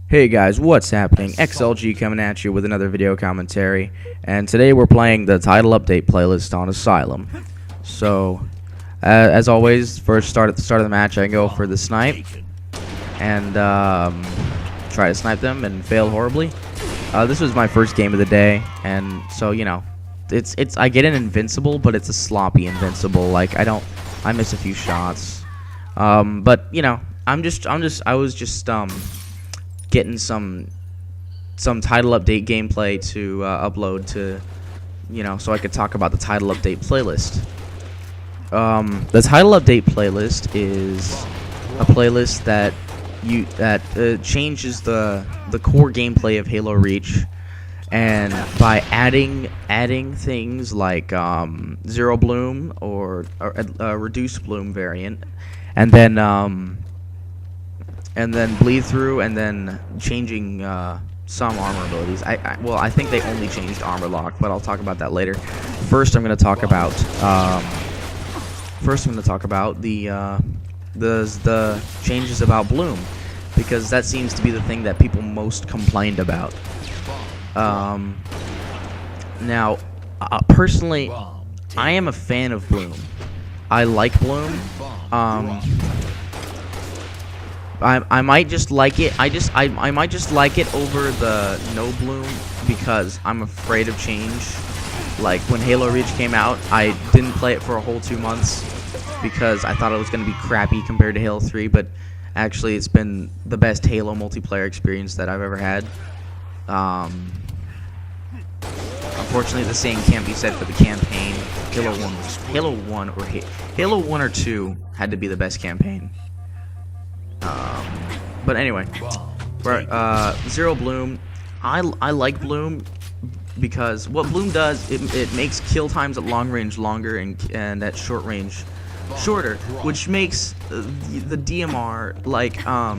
Hey guys, what's happening? XLG coming at you with another video commentary, and today we're playing the title update playlist on Asylum. So, as always, first start at the start of the match, I go for the snipe, and try to snipe them and fail horribly. This was my first game of the day, and so you know, I get an invincible, but it's a sloppy invincible. Like I miss a few shots, but you know, I was just getting some title update gameplay to upload to, you know, so I could talk about the title update playlist. The title update playlist is a playlist that changes the core gameplay of Halo Reach, and by adding things like Zero Bloom or a Reduced Bloom variant, and then bleed through, and then changing some armor abilities. I think they only changed armor lock, but I'll talk about that later. First, I'm going to talk about the changes about Bloom, because that seems to be the thing that people most complained about. Now, personally, I am a fan of Bloom. I like Bloom. I might just like it. I might just like it over the no Bloom because I'm afraid of change. Like when Halo Reach came out, I didn't play it for a whole 2 months because I thought it was gonna be crappy compared to Halo 3. But actually, it's been the best Halo multiplayer experience that I've ever had. Unfortunately, the same can't be said for the campaign. Halo 1 or 2 had to be the best campaign. But anyway, Zero Bloom, I like Bloom because what Bloom does, it makes kill times at long range longer and at short range shorter, which makes the DMR like a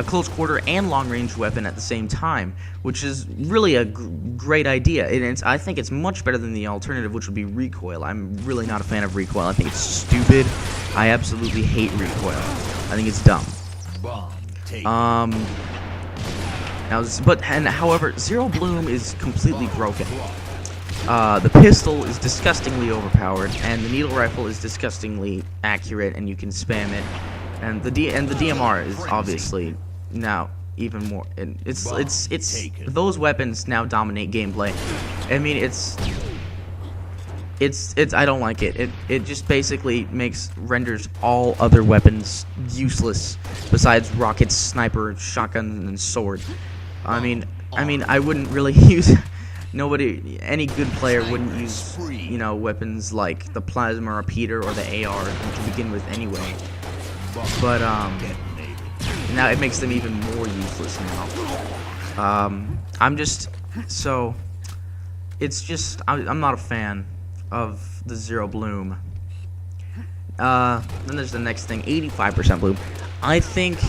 close quarter and long range weapon at the same time, which is really a great idea. And I think it's much better than the alternative, which would be recoil. I'm really not a fan of recoil. I think it's stupid. I absolutely hate recoil. I think it's dumb. However, Zero Bloom is completely broken. The pistol is disgustingly overpowered, and the needle rifle is disgustingly accurate, and you can spam it. And the DMR is obviously now even more. It's those weapons now dominate gameplay. I mean, I don't like it. It just basically renders all other weapons useless besides rockets, sniper, shotgun, and sword. I mean, I wouldn't really use. Any good player wouldn't use, you know, weapons like the plasma repeater or the AR to begin with anyway. But now it makes them even more useless now. I'm not a fan of the Zero Bloom. Then there's the next thing, 85% Bloom. I think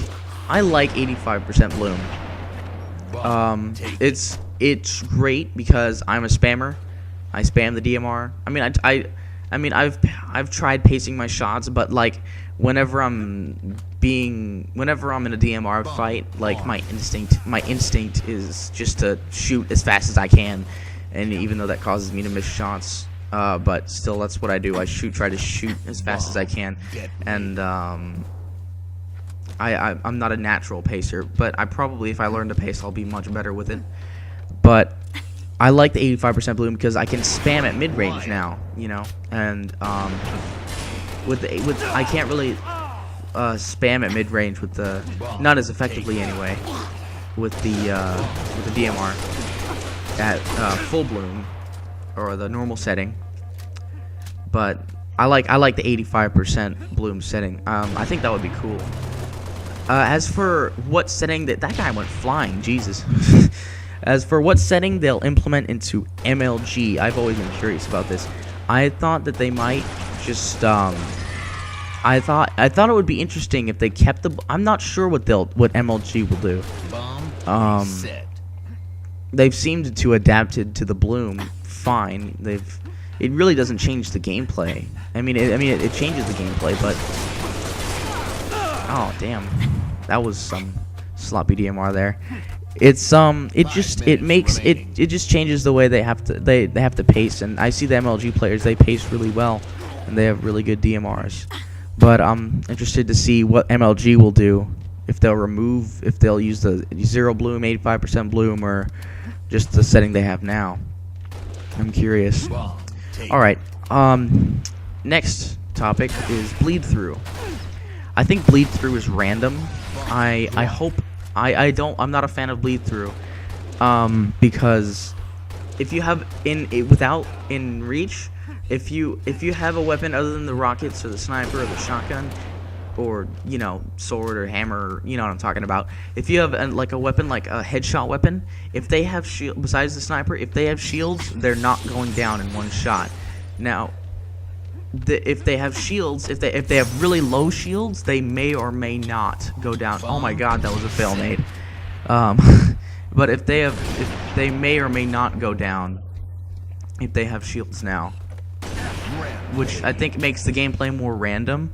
I like 85% Bloom. It's great because I'm a spammer. I spam the DMR. I mean, I've tried pacing my shots, but like whenever I'm in a DMR fight, like my instinct is just to shoot as fast as I can, and even though that causes me to miss shots, but still that's what I do. I try to shoot as fast as I can, and I'm not a natural pacer, but I probably, if I learn to pace, I'll be much better with it. But I like the 85% Bloom because I can spam at mid-range now, you know, and I can't really spam at mid-range with not as effectively anyway, with the DMR at full Bloom or the normal setting. But I like the 85% Bloom setting. I think that would be cool. As for what setting that guy went flying, Jesus. As for what setting they'll implement into MLG, I've always been curious about this. I thought that they might just I thought it would be interesting if they kept the. I'm not sure what MLG will do. They've seemed to adapt it to the Bloom fine. It really doesn't change the gameplay. I mean it changes the gameplay, but oh damn, that was some sloppy DMR there. It's it just changes the way they have to pace, and I see the MLG players, they pace really well and they have really good DMRs. But I'm interested to see what MLG will do, if they'll use the 0 bloom, 85% bloom, or just the setting they have now. I'm curious. Alright, next topic is bleed through. I think bleed through is random. I'm not a fan of bleed through, because if you have in reach, if you have a weapon other than the rockets or the sniper or the shotgun, or sword or hammer, you know what I'm talking about. If you have a weapon like a headshot weapon, if they have shield besides the sniper, if they have shields, they're not going down in one shot. Now, if they have shields, if they have really low shields, they may or may not go down. Oh my God, that was a fail made. But if they may or may not go down if they have shields now, which I think makes the gameplay more random.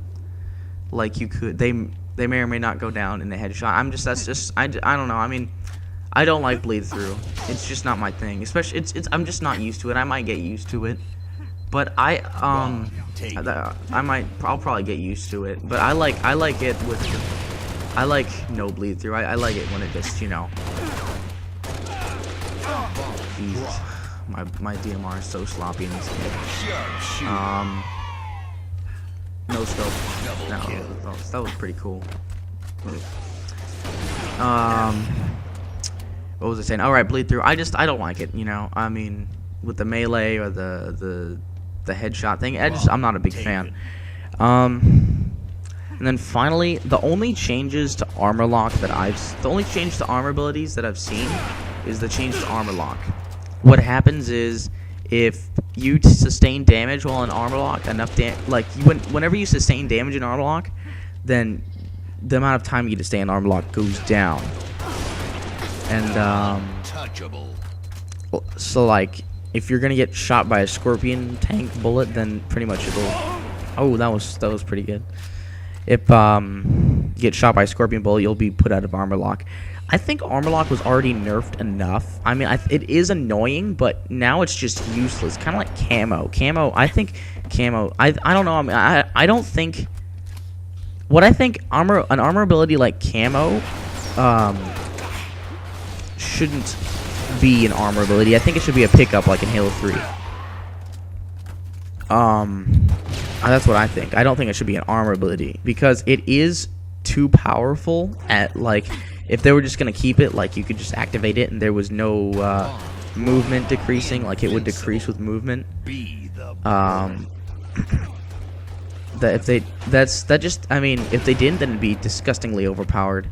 Like they may or may not go down in a headshot. I don't know. I mean, I don't like bleed through. It's just not my thing. Especially I'm just not used to it. I might get used to it. But I'll probably get used to it. But I like it with I like no bleed through. I like it when it just Jesus, my DMR is so sloppy in this game. No scope. No, that was pretty cool. What was I saying? All right, bleed through. I don't like it. I mean, with the melee or the headshot thing, I'm not a big fan. And then finally, the only changes to armor abilities that I've seen is the change to armor lock. What happens is, if you sustain damage while in armor lock, whenever you sustain damage in armor lock, then the amount of time you get to stay in armor lock goes down. And so if you're gonna get shot by a scorpion tank bullet, then pretty much it'll. Oh, that was pretty good. If you get shot by a scorpion bullet, you'll be put out of armor lock. I think armor lock was already nerfed enough. I mean, it is annoying, but now it's just useless. Kind of like camo. I think camo. I don't know. I mean, I don't think. What I think an armor ability like camo shouldn't be an armor ability. I think it should be a pickup like in Halo 3. That's what I think. I don't think it should be an armor ability because it is too powerful at if they were just gonna keep it, you could just activate it and there was no movement decreasing, it would decrease with movement. If they didn't, then it'd be disgustingly overpowered.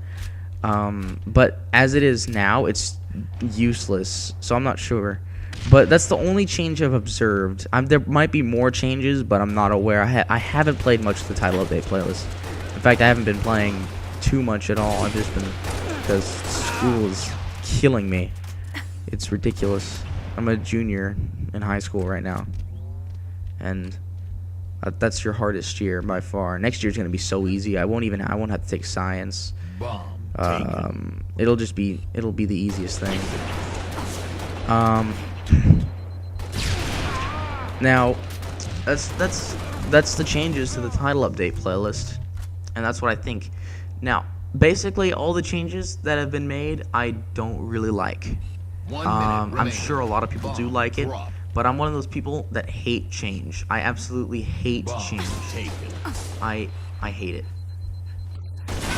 But as it is now, it's useless. So I'm not sure. But that's the only change I've observed. There might be more changes, but I'm not aware. I haven't played much of the title update playlist. In fact, I haven't been playing too much at all. I've just been, because school is killing me. It's ridiculous. I'm a junior in high school right now, and that's your hardest year by far. Next year's gonna be so easy. I won't have to take science. It'll be the easiest thing. Now, that's the changes to the title update playlist, and that's what I think. Now, basically, all the changes that have been made, I don't really like. I'm sure a lot of people do like it, but I'm one of those people that hate change. I absolutely hate change. I hate it.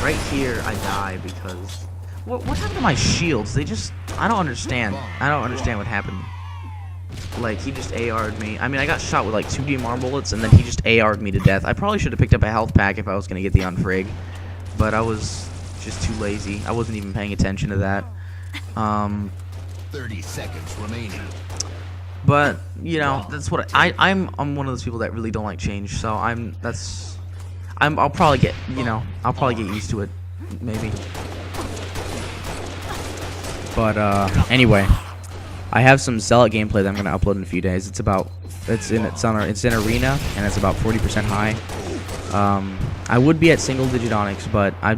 Right here, I die because what happened to my shields? I don't understand. I don't understand what happened. He just AR'd me. I mean, I got shot with 2 DMR bullets, and then he just AR'd me to death. I probably should have picked up a health pack if I was gonna get the unfrig, but I was just too lazy. I wasn't even paying attention to that. 30 seconds remaining. But that's what I'm one of those people that really don't like change. So I'll probably get used to it, maybe. But anyway, I have some Zealot gameplay that I'm gonna upload in a few days. It's in Arena, and it's about 40% high. I would be at single digit onyx, but I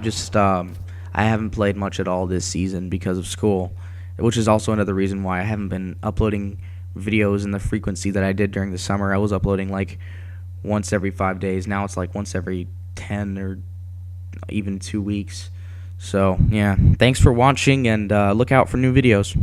I haven't played much at all this season because of school, which is also another reason why I haven't been uploading videos in the frequency that I did during the summer. I was uploading like once every 5 days. Now it's like once every 10 or even 2 weeks. So yeah, thanks for watching, and look out for new videos.